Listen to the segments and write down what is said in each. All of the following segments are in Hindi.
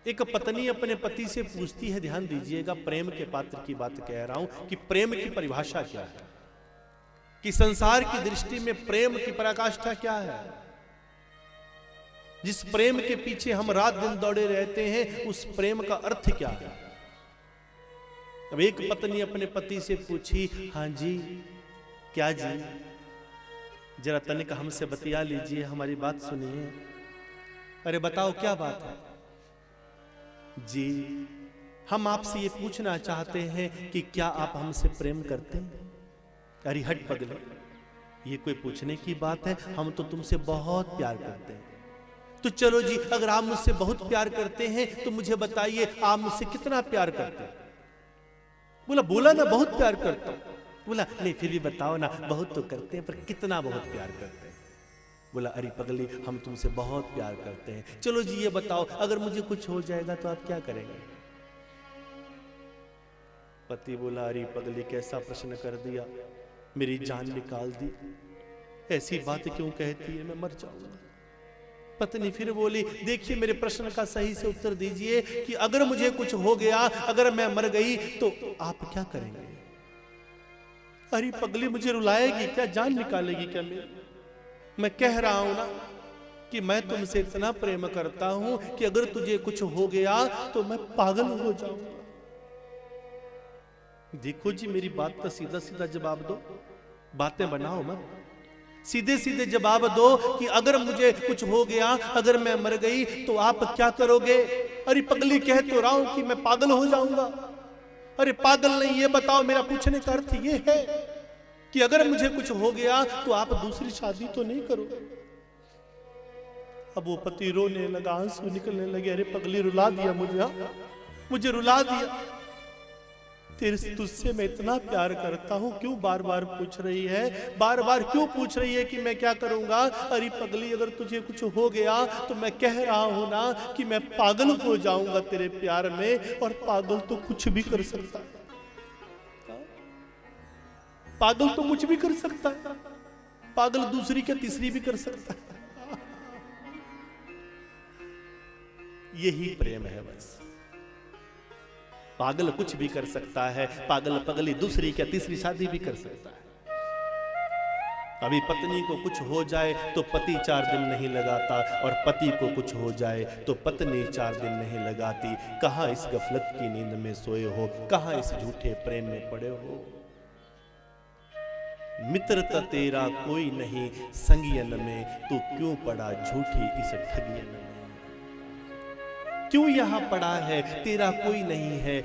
एक पत्नी अपने पति से पूछती है, ध्यान दीजिएगा, प्रेम के पात्र की बात कह रहा हूं कि प्रेम की परिभाषा क्या है, कि संसार की दृष्टि में प्रेम की पराकाष्ठा क्या है, जिस प्रेम के पीछे हम रात दिन दौड़े रहते हैं उस प्रेम का अर्थ क्या है। अब एक पत्नी अपने पति से पूछी, हाँ जी, क्या जी, जरा तनिक हमसे बतिया लीजिए, हमारी बात सुनिए। अरे बताओ क्या बात है जी, हम आपसे ये पूछना चाहते हैं कि क्या आप हमसे प्रेम करते हैं। अरे हट पगले, ये कोई पूछने की बात है, हम तो तुमसे बहुत प्यार करते हैं। तो चलो जी, अगर आप मुझसे बहुत प्यार करते हैं तो मुझे बताइए आप मुझसे कितना प्यार करते हैं। बोला ना बहुत प्यार करता हूं। बोला नहीं फिर भी बताओ ना, बहुत तो करते हैं पर कितना बहुत प्यार करते हैं। बोला अरे पगली, हम तुमसे बहुत प्यार करते हैं। चलो जी ये बताओ, अगर मुझे कुछ हो जाएगा तो आप क्या करेंगे। पति बोला अरे पगली, कैसा प्रश्न कर दिया, मेरी जान निकाल दी, ऐसी बात क्यों कहती है, मैं मर जाऊंगा। पत्नी फिर बोली, देखिए मेरे प्रश्न का सही से उत्तर दीजिए कि अगर मुझे कुछ हो गया, अगर मैं मर गई तो आप क्या करेंगे। अरे पगली, मुझे रुलाएगी क्या, जान निकालेगी क्या मेरी। मैं कह रहा हूं ना कि मैं तुमसे इतना प्रेम करता हूं कि अगर तुझे कुछ हो गया तो मैं पागल हो जाऊंगा। देखो जी, मेरी बात का सीधा सीधा जवाब दो, बातें बनाओ मत, सीधे सीधे जवाब दो कि अगर मुझे कुछ हो गया, अगर मैं मर गई तो आप क्या करोगे। अरे पगली, कह तो रहा हूं कि मैं पागल हो जाऊंगा। अरे पागल नहीं, ये बताओ, मेरा पूछने का अर्थ ये है कि अगर मुझे कुछ हो गया तो आप दूसरी शादी तो नहीं करोगे। अब वो पति रोने लगा, आंसू निकलने लगे। अरे पगली, रुला दिया मुझे रुला दिया। तेरे तुझसे मैं इतना प्यार करता हूं, क्यों बार बार पूछ रही है, बार बार क्यों पूछ रही है कि मैं क्या करूंगा। अरे पगली, अगर तुझे कुछ हो गया तो मैं कह रहा हूं ना कि मैं पागल हो जाऊंगा तेरे प्यार में। और पागल तो कुछ भी कर सकता है, पागल तो कुछ भी कर सकता है, पागल दूसरी क्या तीसरी भी कर सकता है। यही प्रेम है बस, पागल कुछ भी कर सकता है, पागल पगली दूसरी क्या तीसरी शादी भी कर सकता है। अभी पत्नी को कुछ हो जाए तो पति 4 दिन नहीं लगाता, और पति को कुछ हो जाए तो पत्नी 4 दिन नहीं लगाती। कहां इस गफलत की नींद में सोए हो, कहां इस झूठे प्रेम में पड़े हो। मित्रता तेरा कोई नहीं संगियन में, तू क्यों पड़ा झूठी इस ठगियन में। क्यों यहां पड़ा है, तेरा कोई नहीं है।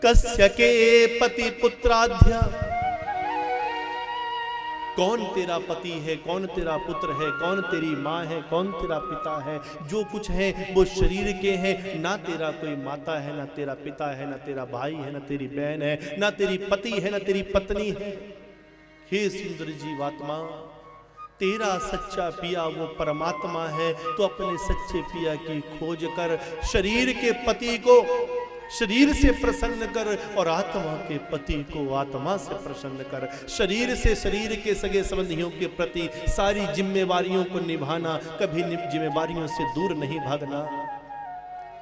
कस्य के पति पुत्राध्या, कौन तेरा पति है, कौन तेरा पुत्र है, कौन तेरी माँ है, कौन तेरा पिता है। जो कुछ है वो शरीर के हैं, ना तेरा कोई माता है, ना तेरा पिता है, ना तेरा भाई है, ना तेरी बहन है, ना तेरी पति है, ना तेरी पत्नी है। हे सुंदर जीवात्मा, तेरा सच्चा पिया वो परमात्मा है। तो अपने सच्चे पिया की खोज कर, शरीर के पति को शरीर से प्रसन्न कर, और आत्मा के पति को आत्मा से प्रसन्न कर। शरीर से शरीर के सगे संबंधियों के प्रति सारी जिम्मेवारियों को निभाना, कभी जिम्मेवारियों से दूर नहीं भागना।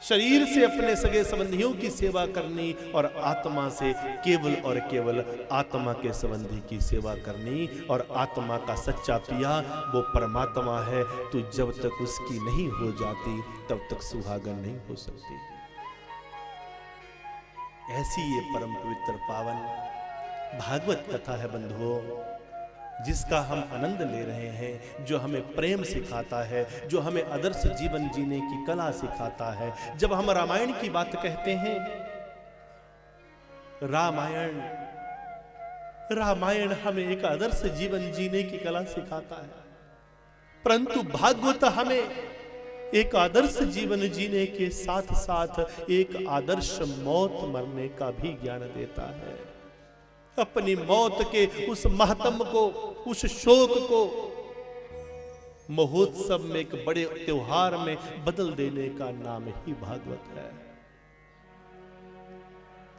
शरीर से अपने सगे संबंधियों की सेवा करनी, और आत्मा से केवल और केवल आत्मा के संबंधी की सेवा करनी। और आत्मा का सच्चा पिया वो परमात्मा है। तो जब तक उसकी नहीं हो जाती तब तक सुहागन नहीं हो सकती। ऐसी ये परम पवित्र पावन भागवत कथा है बंधुओं, जिसका हम आनंद ले रहे हैं, जो हमें प्रेम सिखाता है, जो हमें आदर्श जीवन जीने की कला सिखाता है। जब हम रामायण की बात कहते हैं, रामायण हमें एक आदर्श जीवन जीने की कला सिखाता है, परंतु भागवत हमें एक आदर्श जीवन जीने के साथ साथ एक आदर्श मौत मरने का भी ज्ञान देता है। अपनी मौत के उस महत्व को, उस शोक को महोत्सव में, एक बड़े त्योहार में बदल देने का नाम ही भागवत है।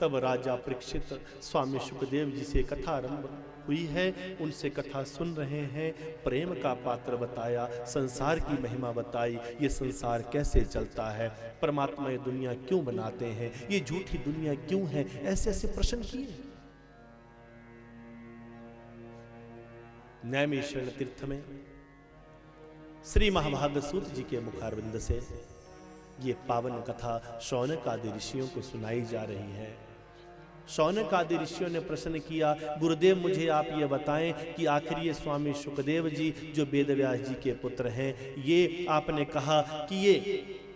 तब राजा परीक्षित स्वामी सुखदेव जी से कथा आरंभ हुई है उनसे कथा सुन रहे हैं, प्रेम का पात्र बताया, संसार की महिमा बताई, ये संसार कैसे चलता है, परमात्मा ये दुनिया क्यों बनाते हैं, ये झूठी दुनिया क्यों है, ऐसे ऐसे प्रश्न किए। नैमिषारण्य तीर्थ में श्री महाभाग सूत जी के मुखारविंद से ये पावन कथा शौनक आदि ऋषियों को सुनाई जा रही है। शौनक आदि ऋषियों ने प्रश्न किया, गुरुदेव मुझे आप ये बताएं कि आखिर ये स्वामी शुकदेव जी जो वेदव्यास जी के पुत्र हैं, ये आपने कहा कि ये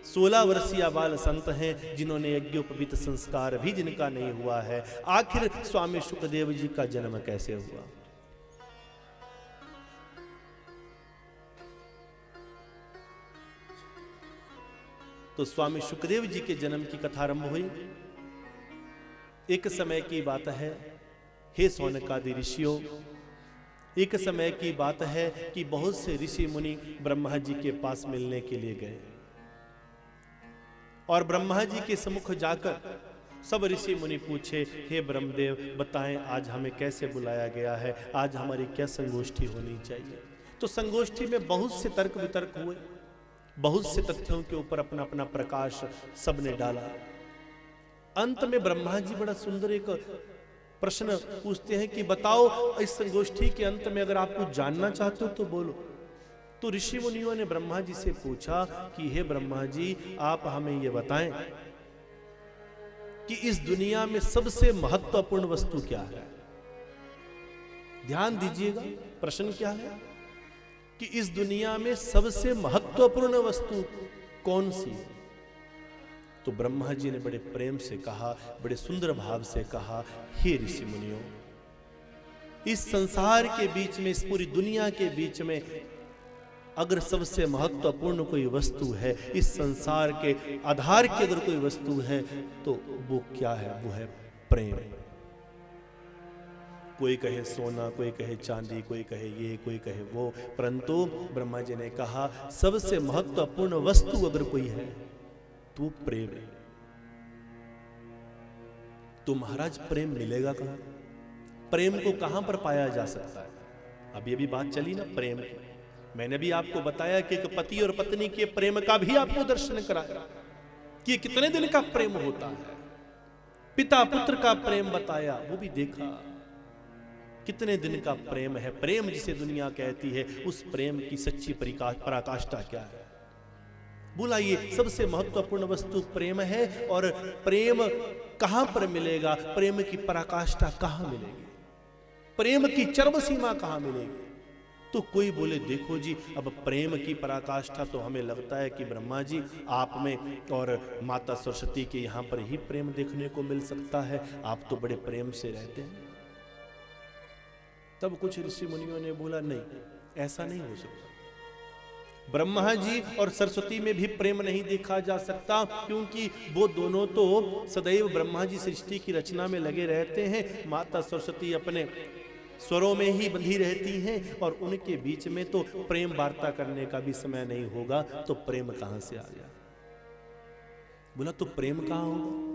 16 वर्षीय बाल संत हैं जिन्होंने यज्ञोपवीत संस्कार भी जिनका नहीं हुआ है, आखिर स्वामी शुकदेव जी का जन्म कैसे हुआ? तो स्वामी शुकदेव जी के जन्म की कथा आरंभ हुई। एक समय की बात है, हे शौनकादि ऋषियों, एक समय की बात है कि बहुत से ऋषि मुनि ब्रह्मा जी के पास मिलने के लिए गए और ब्रह्मा जी के सम्मुख जाकर सब ऋषि मुनि पूछे, हे ब्रह्मदेव बताएं आज हमें कैसे बुलाया गया है, आज हमारी क्या संगोष्ठी होनी चाहिए। तो संगोष्ठी में बहुत से तर्क वितर्क हुए, बहुत से तथ्यों के ऊपर अपना अपना प्रकाश सबने डाला। अंत में ब्रह्मा जी बड़ा सुंदर एक प्रश्न पूछते हैं कि बताओ इस संगोष्ठी के अंत में अगर आप कुछ जानना चाहते हो तो बोलो। तो ऋषि मुनियों ने ब्रह्मा जी से पूछा कि हे ब्रह्मा जी आप हमें ये बताएं कि इस दुनिया में सबसे महत्वपूर्ण वस्तु क्या है। ध्यान दीजिएगा, प्रश्न क्या है कि इस दुनिया में सबसे महत्वपूर्ण वस्तु कौन सी है। तो ब्रह्मा जी ने बड़े प्रेम से कहा, बड़े सुंदर भाव से कहा, हे ऋषि मुनियों, इस संसार के बीच में, इस पूरी दुनिया के बीच में अगर सबसे महत्वपूर्ण कोई वस्तु है, इस संसार के आधार की अगर कोई वस्तु है तो वो क्या है? वो है प्रेम। कोई कहे सोना, कोई कहे चांदी, कोई कहे ये, कोई कहे वो, परंतु ब्रह्मा जी ने कहा सबसे महत्वपूर्ण वस्तु अगर कोई है तो प्रेम है। तो महाराज प्रेम मिलेगा कहां? प्रेम को कहां पर पाया जा सकता है? अभी अभी बात चली ना प्रेम की, मैंने भी आपको बताया कि एक पति और पत्नी के प्रेम का भी आपको दर्शन कराया कि कितने दिन का प्रेम होता है। पिता पुत्र का प्रेम बताया, वो भी देखा कितने दिन का प्रेम है। प्रेम जिसे दुनिया कहती है, उस प्रेम की सच्ची पराकाष्ठा क्या है? बोला ये सबसे महत्वपूर्ण वस्तु प्रेम है। और प्रेम कहां पर मिलेगा? प्रेम की पराकाष्ठा कहां मिलेगी? प्रेम की चरम सीमा कहां मिलेगी? तो कोई बोले देखो जी, अब प्रेम की पराकाष्ठा तो हमें लगता है कि ब्रह्मा जी आप में और माता सरस्वती के यहां पर ही प्रेम देखने को मिल सकता है, आप तो बड़े प्रेम से रहते हैं। तब कुछ ऋषि मुनियों ने बोला नहीं, ऐसा नहीं हो सकता। ब्रह्मा जी और सरस्वती में भी प्रेम नहीं देखा जा सकता, क्योंकि वो दोनों तो सदैव ब्रह्मा जी सृष्टि की रचना में लगे रहते हैं। माता सरस्वती अपने स्वरों में ही बंधी रहती हैं और उनके बीच में तो प्रेम वार्ता करने का भी समय नहीं होगा, तो प्रेम कहां से आ गया? बोला तो प्रेम कहां होगा?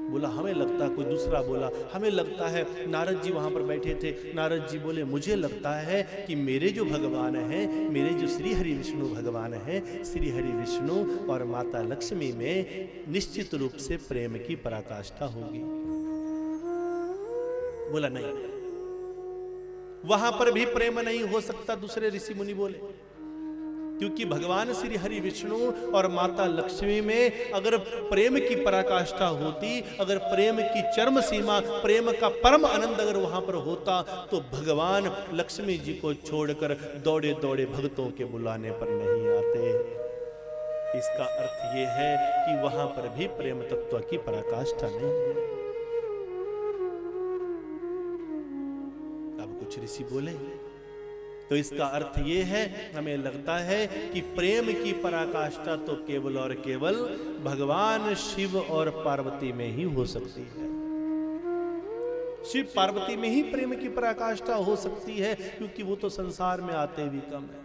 बोला हमें लगता है कोई दूसरा बोला, हमें लगता है नारद जी वहां पर बैठे थे। नारद जी बोले मुझे लगता है कि मेरे जो भगवान हैं, मेरे जो श्री हरि विष्णु भगवान हैं, श्री हरि विष्णु और माता लक्ष्मी में निश्चित रूप से प्रेम की पराकाष्ठा होगी। बोला नहीं, वहां पर भी प्रेम नहीं हो सकता। दूसरे ऋषि मुनि बोले क्योंकि भगवान श्री हरि विष्णु और माता लक्ष्मी में अगर प्रेम की पराकाष्ठा होती, अगर प्रेम की चरम सीमा, प्रेम का परम आनंद अगर वहां पर होता, तो भगवान लक्ष्मी जी को छोड़कर दौड़े दौड़े भक्तों के बुलाने पर नहीं आते। इसका अर्थ यह है कि वहां पर भी प्रेम तत्व की पराकाष्ठा नहीं है। अब कुछ ऋषि बोले तो इसका अर्थ ये है, हमें लगता है कि प्रेम की पराकाष्ठा तो केवल और केवल भगवान शिव और पार्वती में ही हो सकती है। शिव पार्वती में ही प्रेम की पराकाष्ठा हो सकती है, क्योंकि वो तो संसार में आते भी कम है।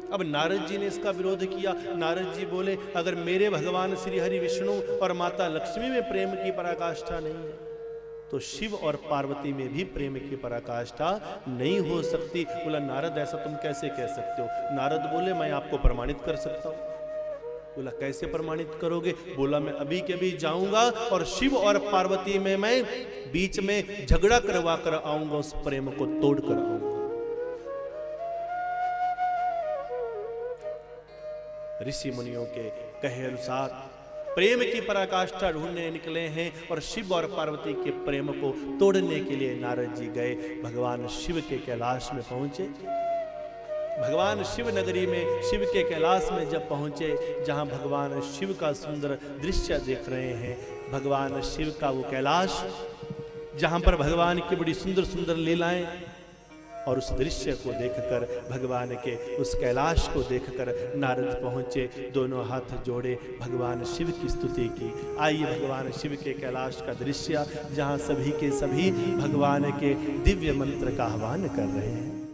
अब नारद जी ने इसका विरोध किया। नारद जी बोले अगर मेरे भगवान श्री हरि विष्णु और माता लक्ष्मी में प्रेम की पराकाष्ठा नहीं है, तो शिव और पार्वती में भी प्रेम की पराकाष्ठा नहीं हो सकती। बोला नारद ऐसा तुम कैसे कह सकते हो? नारद बोले मैं आपको प्रमाणित कर सकता हूं। बोला कैसे प्रमाणित करोगे? बोला मैं अभी के भी जाऊंगा और शिव और पार्वती में मैं बीच में झगड़ा करवा कर आऊंगा, उस प्रेम को तोड़ कर आऊंगा। ऋषि मुनियों के कहे अनुसार प्रेम की पराकाष्ठा ढूंढने निकले हैं और शिव और पार्वती के प्रेम को तोड़ने के लिए नारद जी गए। भगवान शिव के कैलाश में पहुंचे। भगवान शिव नगरी में शिव के कैलाश में जब पहुंचे, जहां भगवान शिव का सुंदर दृश्य देख रहे हैं, भगवान शिव का वो कैलाश जहां पर भगवान की बड़ी सुंदर सुंदर लीलाएं, और उस दृश्य को देखकर, भगवान के उस कैलाश को देखकर नारद पहुंचे, दोनों हाथ जोड़े भगवान शिव की स्तुति की। आइए भगवान शिव के कैलाश का दृश्य, जहां सभी के सभी भगवान के दिव्य मंत्र का आह्वान कर रहे हैं।